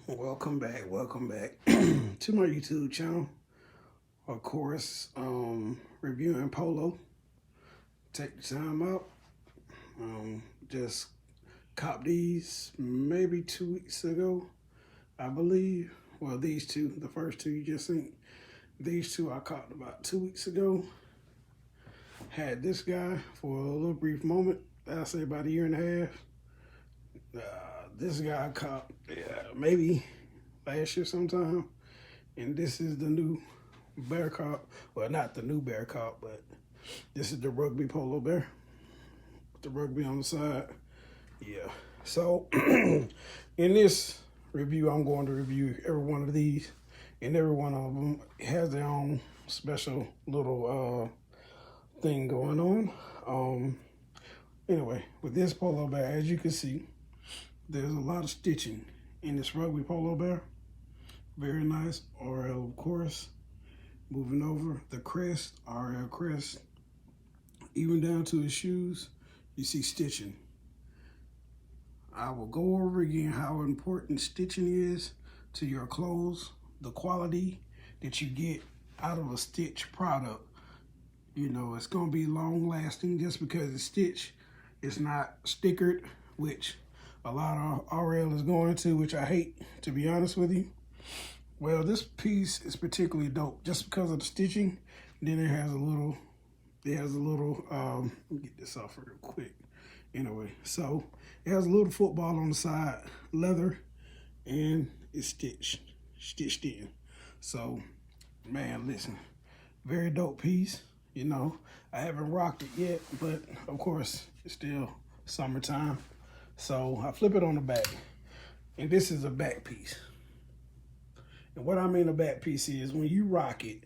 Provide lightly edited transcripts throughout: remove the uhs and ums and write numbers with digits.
Welcome back, to my YouTube channel. Of course, reviewing Polo. Take the time out. Just copped these maybe 2 weeks ago, I believe. Well, these two, the first two you just seen. These two I copped about 2 weeks ago. Had this guy for a little brief moment. I'll say about a year and a half. This guy I copped maybe last year sometime. And this is the new bear cop. Well, not the new bear cop, but this is the rugby polo bear. With the rugby on the side. Yeah. So, in this review, I'm going to review every one of these. And every one of them has their own special little thing going on. Anyway, with this polo bear, as you can see, there's a lot of stitching in this rugby polo bear. Very nice. RL, of course. Moving over, the crest, RL crest. Even down to his shoes, you see stitching. I will go over again how important stitching is to your clothes, the quality that you get out of a stitch product. You know, it's going to be long lasting just because it's stitched. It's not stickered, which a lot of RL is going to, which I hate, to be honest with you. Well, this piece is particularly dope just because of the stitching. Then it has a little, let me get this off real quick. Anyway, so it has a little football on the side, leather, and it's stitched in. So, man, listen, very dope piece. You know, I haven't rocked it yet, but of course, it's still summertime. So I flip it on the back, and this is a back piece. And what I mean a back piece is when you rock it,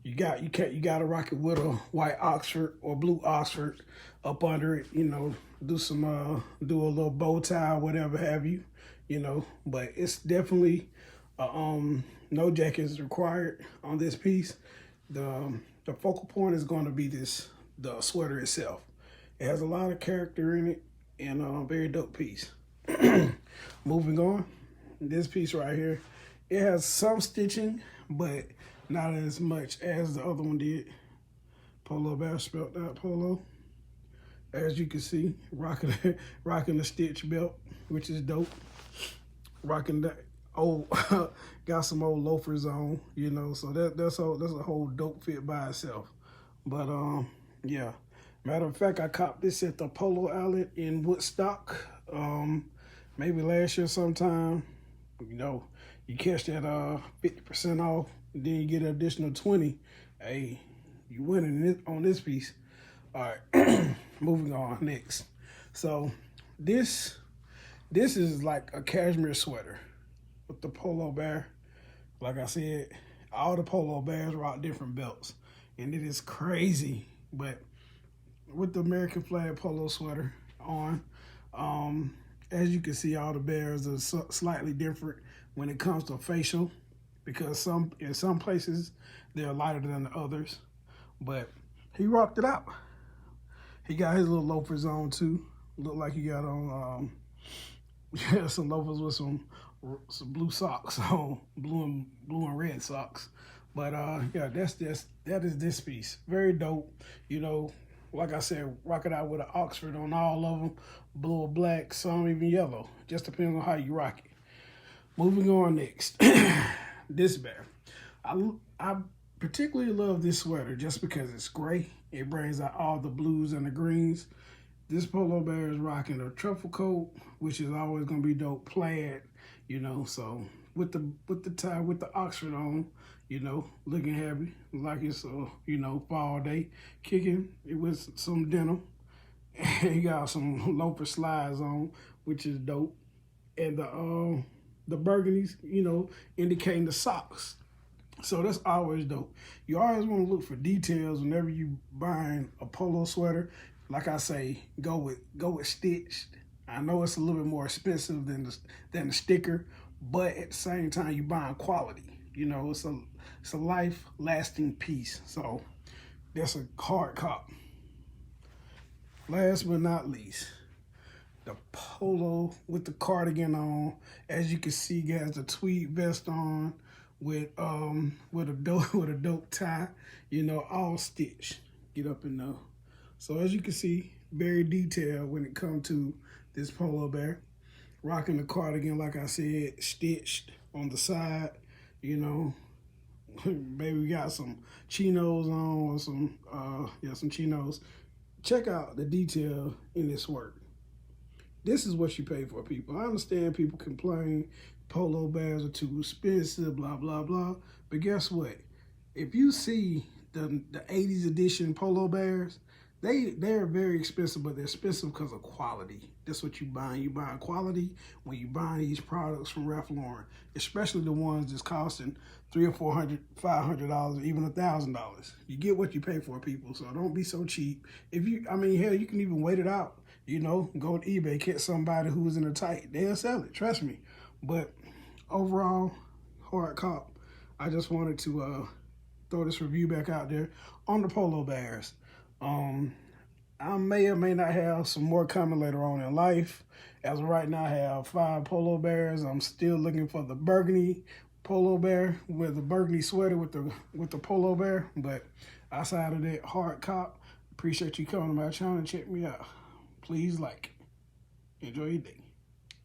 you gotta rock it with a white Oxford or blue Oxford up under it. You know, do a little bow tie, whatever have you. You know, but it's definitely no jacket is required on this piece. The focal point is going to be the sweater itself. It has a lot of character in it and a very dope piece. Moving on, this piece right here, it has some stitching, but not as much as the other one did. Polo bear, spelled out Polo. As you can see, rocking the stitch belt, which is dope. Rocking that old, got some old loafers on, you know, so that's a whole dope fit by itself. But yeah. Matter of fact, I copped this at the Polo outlet in Woodstock, maybe last year sometime. You know, you catch that 50% off, and then you get an additional 20. Hey, you winning on this piece. All right, moving on next. So this is like a cashmere sweater with the polo bear. Like I said, all the polo bears rock different belts, and it is crazy. But with the American flag polo sweater on, as you can see, all the bears are slightly different when it comes to facial, because in some places they're lighter than the others. But he rocked it out. He got his little loafers on too. Looked like he got on some loafers with some blue socks on, blue and red socks. But yeah, that is this piece. Very dope. You know, like I said, rock it out with an Oxford on all of them, blue or black, some even yellow. Just depends on how you rock it. Moving on next, this bear. I particularly love this sweater just because it's gray. It brings out all the blues and the greens. This polo bear is rocking a truffle coat, which is always gonna be dope. Plaid, you know. So with the tie with the Oxford on, you know, looking happy, like it's you know, fall day, kicking it with some denim. And he got some loafer slides on, which is dope, and the burgundies, you know, indicating the socks. So that's always dope. You always want to look for details whenever you buying a polo sweater. Like I say, go with stitched. I know it's a little bit more expensive than the sticker, but at the same time, you buying quality. You know, it's a life-lasting piece. So that's a hard cop. Last but not least, the polo with the cardigan on. As you can see, guys, the tweed vest on with a dope tie, you know, all stitched. Get up in there. So as you can see, very detailed when it comes to this polo bear. Rocking the cardigan, like I said, stitched on the side, you know. Baby, we got some chinos on, or some chinos. Check out the detail in this work. This is what you pay for, people. I understand people complain polo bears are too expensive, blah, blah, blah. But guess what? If you see the 80s edition polo bears, they're very expensive, but they're expensive because of quality. That's what you buy. You buy quality when you buy these products from Ralph Lauren, especially the ones that's costing $300 or $400, $500, even $1,000. You get what you pay for, people. So don't be so cheap. Hell, you can even wait it out. You know, go to eBay, catch somebody who's in a tight. They'll sell it. Trust me. But overall, hard cop. I just wanted to throw this review back out there on the polo bears. I may or may not have some more coming later on in life. As of right now, I have 5 polo bears. I'm still looking for the burgundy polo bear with the burgundy sweater with the polo bear. But outside of that, hard cop. Appreciate you coming to my channel and check me out. Please like. Enjoy your day.